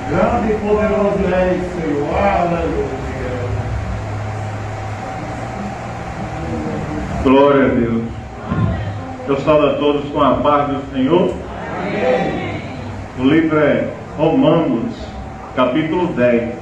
Grande e poderoso és, Senhor. Aleluia. Glória a Deus. Eu saúdo a todos com a paz do Senhor. Amém. O livro é Romanos, capítulo 10.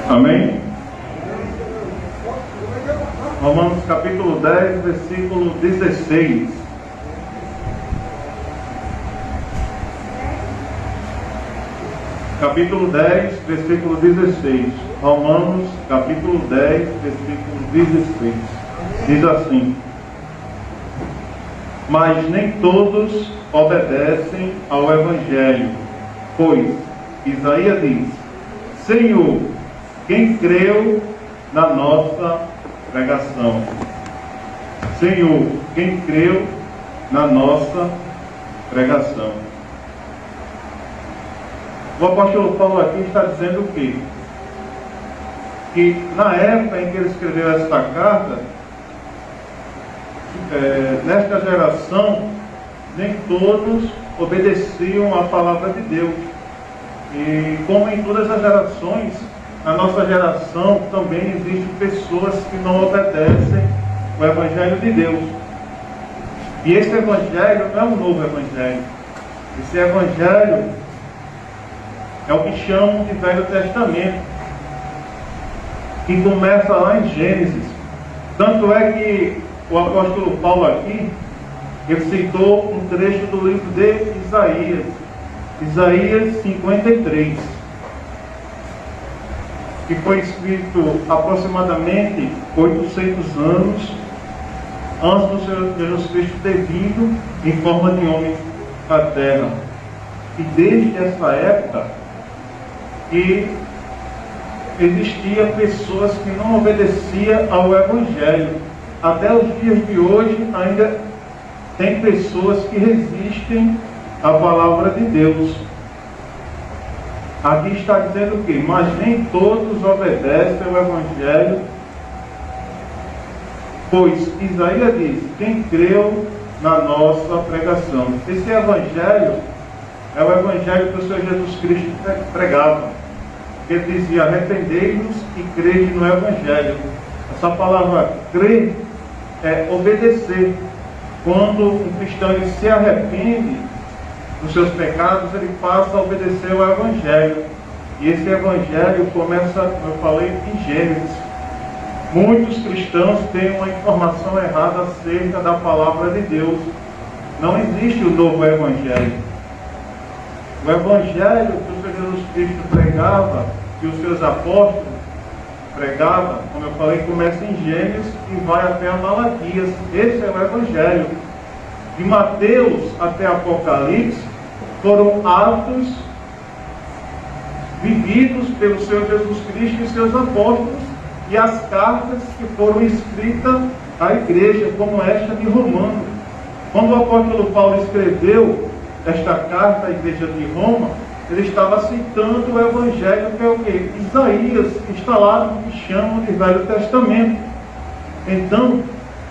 Amém? Romanos, capítulo 10, versículo 16. Capítulo 10, versículo 16. Romanos, capítulo 10, versículo 16. Diz assim: mas nem todos obedecem ao Evangelho, pois Isaías diz: Senhor, quem creu na nossa pregação? Senhor, quem creu na nossa pregação? O apóstolo Paulo aqui está dizendo o quê? Que na época em que ele escreveu esta carta, nesta geração, nem todos obedeciam à palavra de Deus. E como em todas as gerações, na nossa geração também existem pessoas que não obedecem o Evangelho de Deus. E esse Evangelho não é um novo Evangelho. Esse Evangelho é o que chamam de Velho Testamento, que começa lá em Gênesis. Tanto é que o apóstolo Paulo aqui, ele citou um trecho do livro de Isaías, Isaías 53, que foi escrito aproximadamente 800 anos antes do Senhor Jesus Cristo ter vindo em forma de homem à terra. E desde essa época que existia pessoas que não obedeciam ao Evangelho. Até os dias de hoje ainda tem pessoas que resistem à palavra de Deus. Aqui está dizendo o quê? Mas nem todos obedecem ao Evangelho, pois Isaías diz: quem creu na nossa pregação. Esse Evangelho é o Evangelho que o Senhor Jesus Cristo pregava. Ele dizia: arrependei-vos e crede no Evangelho. Essa palavra crer é obedecer. Quando um cristão ele se arrepende dos seus pecados, ele passa a obedecer ao Evangelho. E esse Evangelho começa, como eu falei, em Gênesis. Muitos cristãos têm uma informação errada acerca da palavra de Deus. Não existe o novo Evangelho. O Evangelho que o Senhor Jesus Cristo pregava, que os seus apóstolos pregavam, como eu falei, começa em Gênesis e vai até a Malaquias. Esse é o Evangelho. De Mateus até Apocalipse foram atos vividos pelo Senhor Jesus Cristo e seus apóstolos, e as cartas que foram escritas à igreja, como esta de Romanos. Quando o apóstolo Paulo escreveu esta carta à igreja de Roma, ele estava citando o Evangelho, que é o quê? Isaías, que está lá no que chamam de Velho Testamento. Então,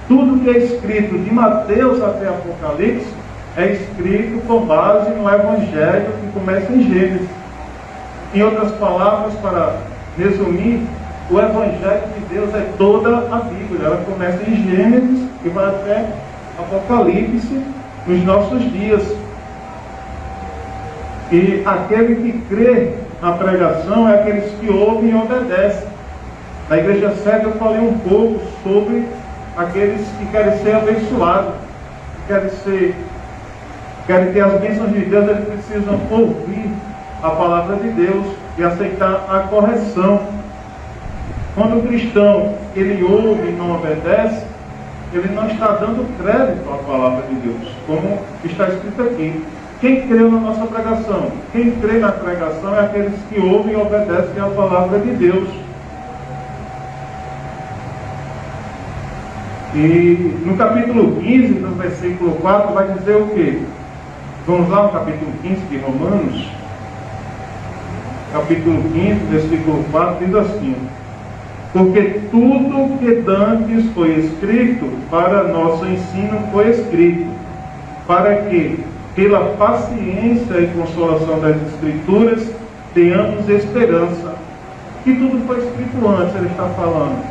tudo que é escrito de Mateus até Apocalipse é escrito com base no Evangelho que começa em Gênesis. Em outras palavras, para resumir, o Evangelho de Deus é toda a Bíblia. Ela começa em Gênesis e vai até Apocalipse nos nossos dias. E aquele que crê na pregação é aqueles que ouvem e obedecem. Na igreja cega eu falei um pouco sobre aqueles que querem ser abençoados, que querem ter as bênçãos de Deus. Eles precisam ouvir a palavra de Deus e aceitar a correção. Quando o cristão ele ouve e não obedece, ele não está dando crédito à palavra de Deus, como está escrito aqui. Quem creu na nossa pregação? Quem crê na pregação é aqueles que ouvem e obedecem à palavra de Deus. E no capítulo 15, no versículo 4, vai dizer o quê? Vamos lá no capítulo 15 de Romanos. Capítulo 15, versículo 4, diz assim: porque tudo que dantes foi escrito, para nosso ensino foi escrito, para que pela paciência e consolação das Escrituras, tenhamos esperança. Que tudo foi escrito antes, ele está falando.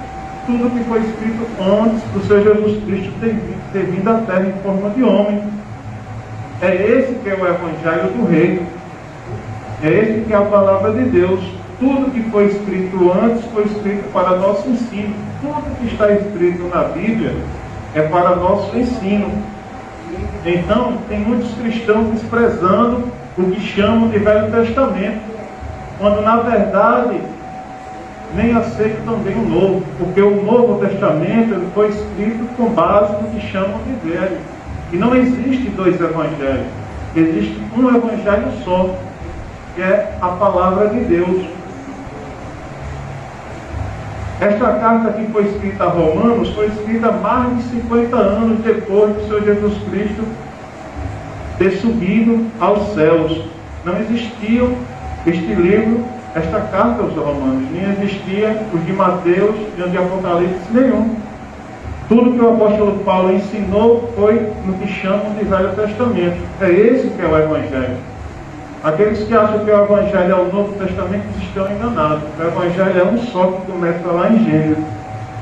Tudo que foi escrito antes do Senhor Jesus Cristo ter vindo à terra em forma de homem. É esse que é o Evangelho do Reino. É esse que é a palavra de Deus. Tudo que foi escrito antes foi escrito para nosso ensino. Tudo que está escrito na Bíblia é para nosso ensino. Então, tem muitos cristãos desprezando o que chamam de Velho Testamento, quando na verdade nem aceitam também o Novo, porque o Novo Testamento ele foi escrito com base no que chamam de Velho. E não existe dois evangelhos, existe um evangelho só, que é a palavra de Deus. Esta carta que foi escrita a Romanos foi escrita mais de 50 anos depois do Senhor Jesus Cristo ter subido aos céus. Não existia este livro, esta carta aos Romanos, nem existia os de Mateus e os de Apocalipse nenhum. Tudo que o apóstolo Paulo ensinou foi no que chamam de Velho Testamento. É esse que é o Evangelho. Aqueles que acham que o Evangelho é o Novo Testamento estão enganados. O Evangelho é um só que começa lá em Gênesis.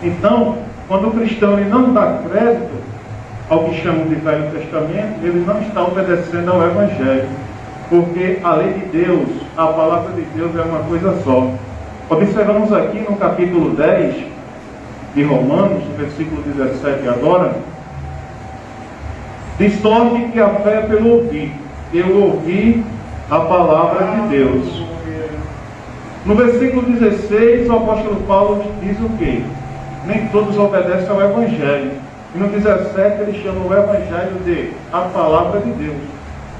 Então, quando o cristão ele não dá crédito ao que chamam de Velho Testamento, ele não está obedecendo ao Evangelho. Porque a lei de Deus, a palavra de Deus é uma coisa só. Observamos aqui no capítulo 10 de Romanos, versículo 17 agora, de sorte que a fé é pelo ouvir. Eu ouvi a palavra de Deus. No versículo 16, o apóstolo Paulo diz o quê? Nem todos obedecem ao Evangelho. E no 17 ele chama o Evangelho de a palavra de Deus.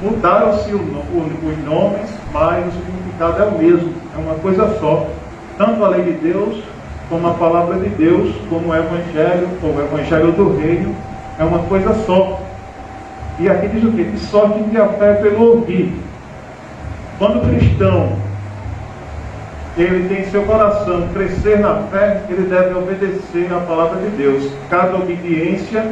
Mudaram-se os nomes, mas o significado é o mesmo. É uma coisa só. Tanto a lei de Deus, como a palavra de Deus, como o Evangelho, ou o Evangelho do Reino, é uma coisa só. E aqui diz o quê? De sorte que a fé é pelo ouvir. Quando o cristão ele tem em seu coração crescer na fé, ele deve obedecer à palavra de Deus. Cada obediência,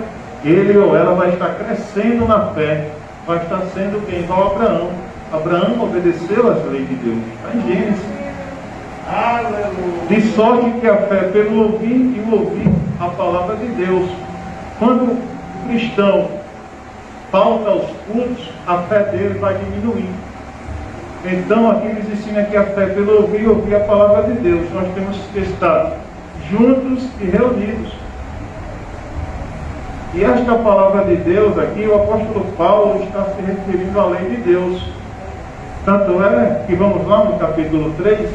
ele ou ela vai estar crescendo na fé, vai estar sendo quem? Igual a Abraão. Abraão obedeceu às leis de Deus. Está em Gênesis. Aleluia. De sorte que a fé é pelo ouvir e o ouvir a palavra de Deus. Quando o cristão falta aos cultos, a fé dele vai diminuindo. Então aqui eles ensinam que a fé é pelo ouvir e ouvir a palavra de Deus. Nós temos que estar juntos e reunidos. E esta palavra de Deus aqui, o apóstolo Paulo está se referindo à lei de Deus. Tanto é que vamos lá no capítulo 3,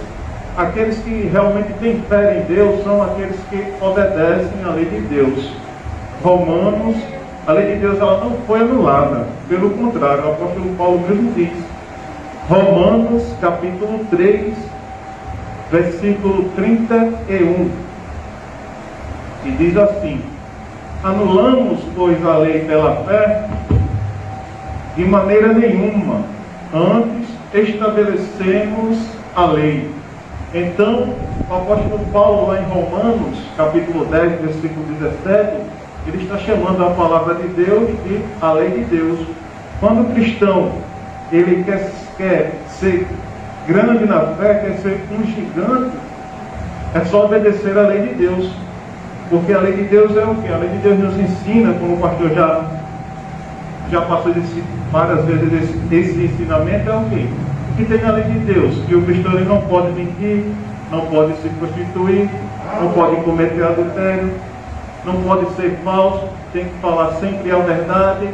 aqueles que realmente têm fé em Deus são aqueles que obedecem à lei de Deus. Romanos, a lei de Deus ela não foi anulada. Pelo contrário, o apóstolo Paulo mesmo diz. Romanos capítulo 3, versículo 31. E diz assim: anulamos, pois, a lei pela fé? De maneira nenhuma. Antes estabelecemos a lei. Então, o apóstolo Paulo, lá em Romanos, capítulo 10, versículo 17, ele está chamando a palavra de Deus de a lei de Deus. Quando o cristão ele quer ser grande na fé, quer ser um gigante, é só obedecer a lei de Deus. Porque a lei de Deus é o que? A lei de Deus nos ensina, como o pastor já passou várias vezes esse ensinamento, é o que? O que tem na lei de Deus? Que o cristão ele não pode mentir, não pode se prostituir, não pode cometer adultério, não pode ser falso, tem que falar sempre a verdade.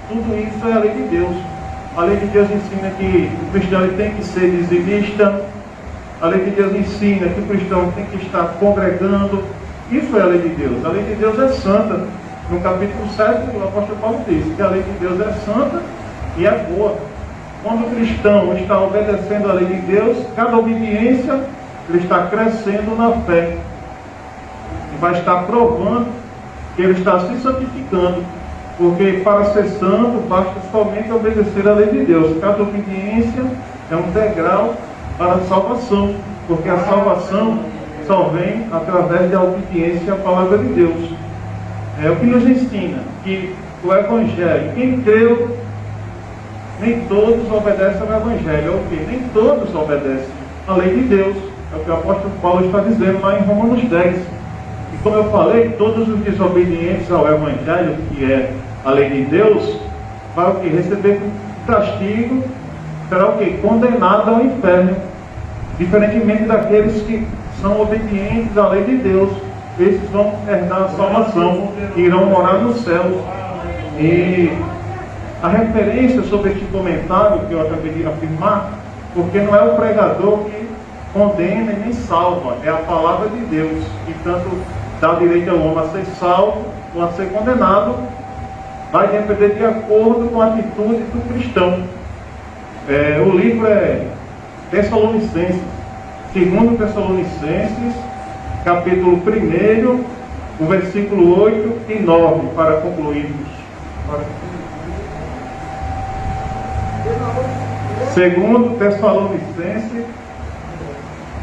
Tudo isso é a lei de Deus. A lei de Deus ensina que o cristão ele tem que ser dizimista. A lei de Deus ensina que o cristão tem que estar congregando. Isso é a lei de Deus. A lei de Deus é santa. No capítulo 7, o apóstolo Paulo diz que a lei de Deus é santa e é boa. Quando o cristão está obedecendo a lei de Deus, cada obediência, ele está crescendo na fé. E vai estar provando que ele está se santificando. Porque para ser santo, basta somente obedecer a lei de Deus. Cada obediência é um degrau para a salvação. Porque a salvação só vem através da obediência à palavra de Deus. É o que nos ensina que o Evangelho, quem creu nem todos obedecem ao Evangelho. É o quê? Nem todos obedecem à lei de Deus. É o que o apóstolo Paulo está dizendo lá em Romanos 10. E como eu falei, todos os desobedientes ao Evangelho, que é a lei de Deus, vai o quê? Receber castigo, será o quê? Condenado ao inferno. Diferentemente daqueles que são obedientes à lei de Deus, esses vão herdar a salvação, irão morar no céu. E a referência sobre este comentário que eu acabei de afirmar, porque não é o pregador que condena e nem salva, é a palavra de Deus, que tanto dá direito ao homem a ser salvo ou a ser condenado, vai depender de acordo com a atitude do cristão. O livro é Tessalonicenses, 2 Tessalonicenses, capítulo 1, o versículo 8 e 9, para concluirmos. 2 Tessalonicenses,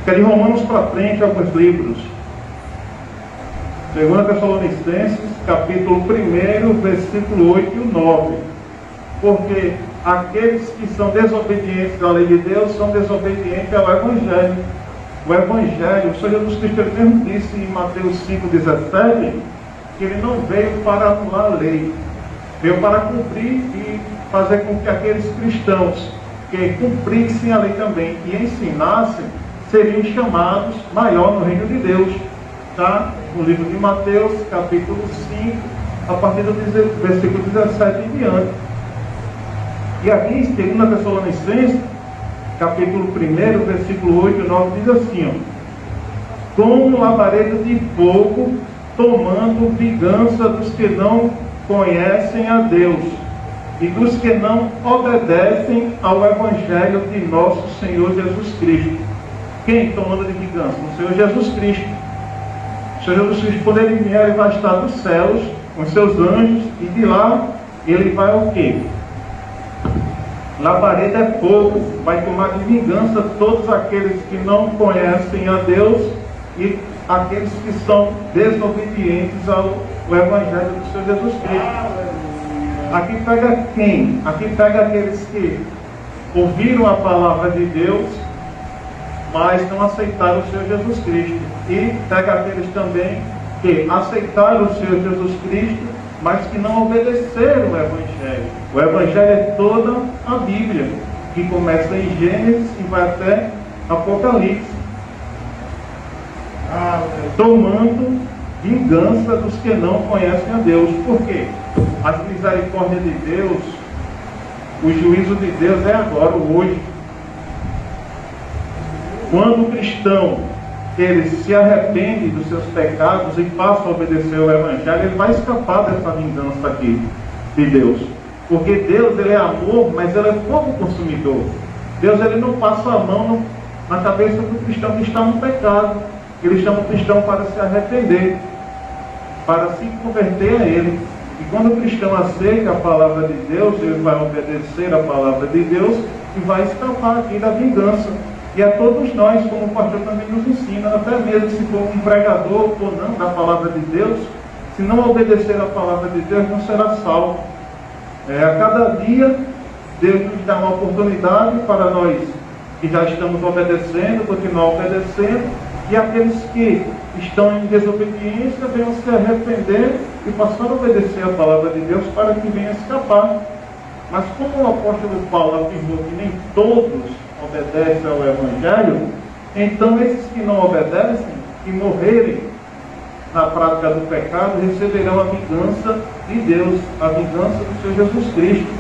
que é de Romanos para frente, alguns livros. 2 Tessalonicenses, capítulo 1, versículo 8 e 9. Porque aqueles que são desobedientes à lei de Deus são desobedientes ao Evangelho. O Evangelho, o Senhor Jesus Cristo mesmo disse em Mateus 5,17, que ele não veio para anular a lei, veio para cumprir e fazer com que aqueles cristãos que cumprissem a lei também e ensinassem, seriam chamados maior no reino de Deus. Está no livro de Mateus, capítulo 5, a partir do versículo 17 em diante. E aqui em 2 Tessalonicenses, capítulo 1, versículo 8 e 9, diz assim, ó: como labareda de fogo, tomando vingança dos que não conhecem a Deus e dos que não obedecem ao Evangelho de nosso Senhor Jesus Cristo. Quem tomando de vingança? O Senhor Jesus Cristo. O Senhor Jesus Cristo, quando ele vier, ele vai estar dos céus com seus anjos, e de lá ele vai o quê? Labareda é fogo, vai tomar de vingança todos aqueles que não conhecem a Deus e aqueles que são desobedientes ao Evangelho do Senhor Jesus Cristo. Aqui pega quem? Aqui pega aqueles que ouviram a palavra de Deus, mas não aceitaram o Senhor Jesus Cristo. E pega aqueles também que aceitaram o Senhor Jesus Cristo, mas que não obedeceram o Evangelho. O Evangelho é toda a Bíblia, que começa em Gênesis e vai até Apocalipse, tomando vingança dos que não conhecem a Deus. Por quê? As misericórdias de Deus, o juízo de Deus é agora, hoje. Quando o cristão ele se arrepende dos seus pecados e passa a obedecer ao Evangelho, ele vai escapar dessa vingança aqui de Deus. Porque Deus, ele é amor, mas ele é fogo consumidor. Deus, ele não passa a mão na cabeça do cristão que está no pecado. Ele chama o cristão para se arrepender, para se converter a ele. E quando o cristão aceita a palavra de Deus, ele vai obedecer a palavra de Deus e vai escapar aqui da vingança. E a todos nós, como o pastor também nos ensina, até mesmo se for um pregador ou não da palavra de Deus, se não obedecer a palavra de Deus, não será salvo. A cada dia, Deus nos dá uma oportunidade para nós que já estamos obedecendo, continuar obedecendo, e aqueles que estão em desobediência venham se arrepender e passar a obedecer a palavra de Deus para que venham escapar. Mas como o apóstolo Paulo afirmou que nem todos obedecem ao Evangelho, então esses que não obedecem e morrerem na prática do pecado receberão a vingança de Deus, a vingança do Senhor Jesus Cristo,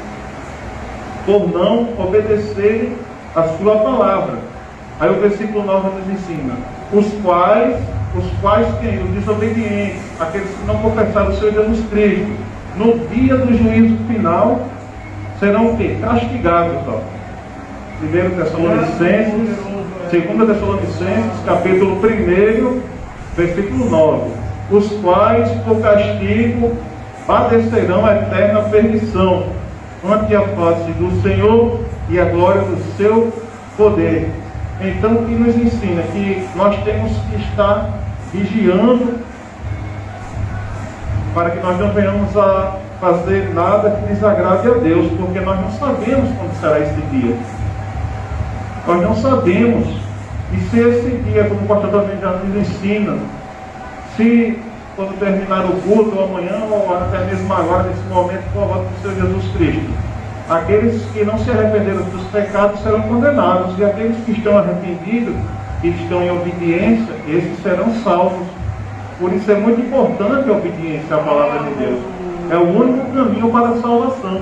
por não obedecerem a sua palavra. Aí o versículo 9 nos ensina: os quais quem? Os desobedientes, aqueles que não confessaram o Senhor Jesus Cristo, no dia do juízo final, serão o quê? Castigados. 1 Tessalonicenses, 2 Tessalonicenses, capítulo 1, versículo 9. Os quais, por castigo, padecerão a eterna perdição, ante a face do Senhor e a glória do seu poder. Então, o que nos ensina? Que nós temos que estar vigiando para que nós não venhamos a fazer nada que desagrade a Deus, porque nós não sabemos quando será esse dia. Nós não sabemos. E se esse dia, como o pastor também já nos ensina, se quando terminar o culto, ou amanhã, ou até mesmo agora, nesse momento, com a volta do Senhor Jesus Cristo, aqueles que não se arrependeram dos pecados serão condenados, e aqueles que estão arrependidos, que estão em obediência, esses serão salvos. Por isso é muito importante a obediência à palavra de Deus. É o único caminho para a salvação.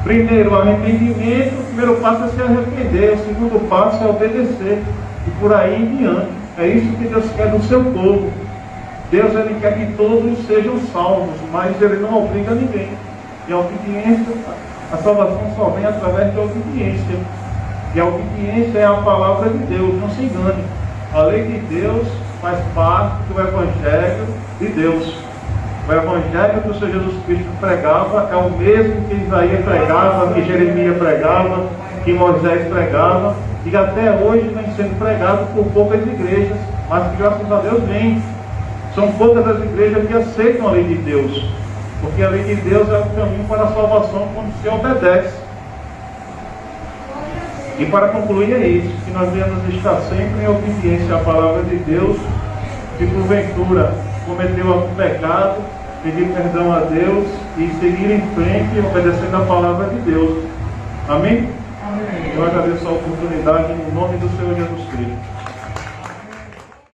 Primeiro, o arrependimento. O primeiro passo é se arrepender. O segundo passo é obedecer. E por aí em diante. É isso que Deus quer do seu povo. Deus, Ele quer que todos sejam salvos, mas Ele não obriga ninguém. E a obediência, a salvação só vem através da obediência. E a obediência é a palavra de Deus, não se engane. A lei de Deus faz parte do Evangelho de Deus. O Evangelho que o Senhor Jesus Cristo pregava é o mesmo que Isaías pregava, que Jeremias pregava, que Moisés pregava, e até hoje vem sendo pregado por poucas igrejas, mas que graças a Deus vem. São poucas as igrejas que aceitam a lei de Deus, porque a lei de Deus é o caminho para a salvação quando se obedece. E para concluir é isso, que nós devemos estar sempre em obediência à palavra de Deus. Se porventura cometeu algum pecado, pedir perdão a Deus e seguir em frente obedecendo a palavra de Deus. Amém? Amém. Eu agradeço a oportunidade no nome do Senhor Jesus Cristo.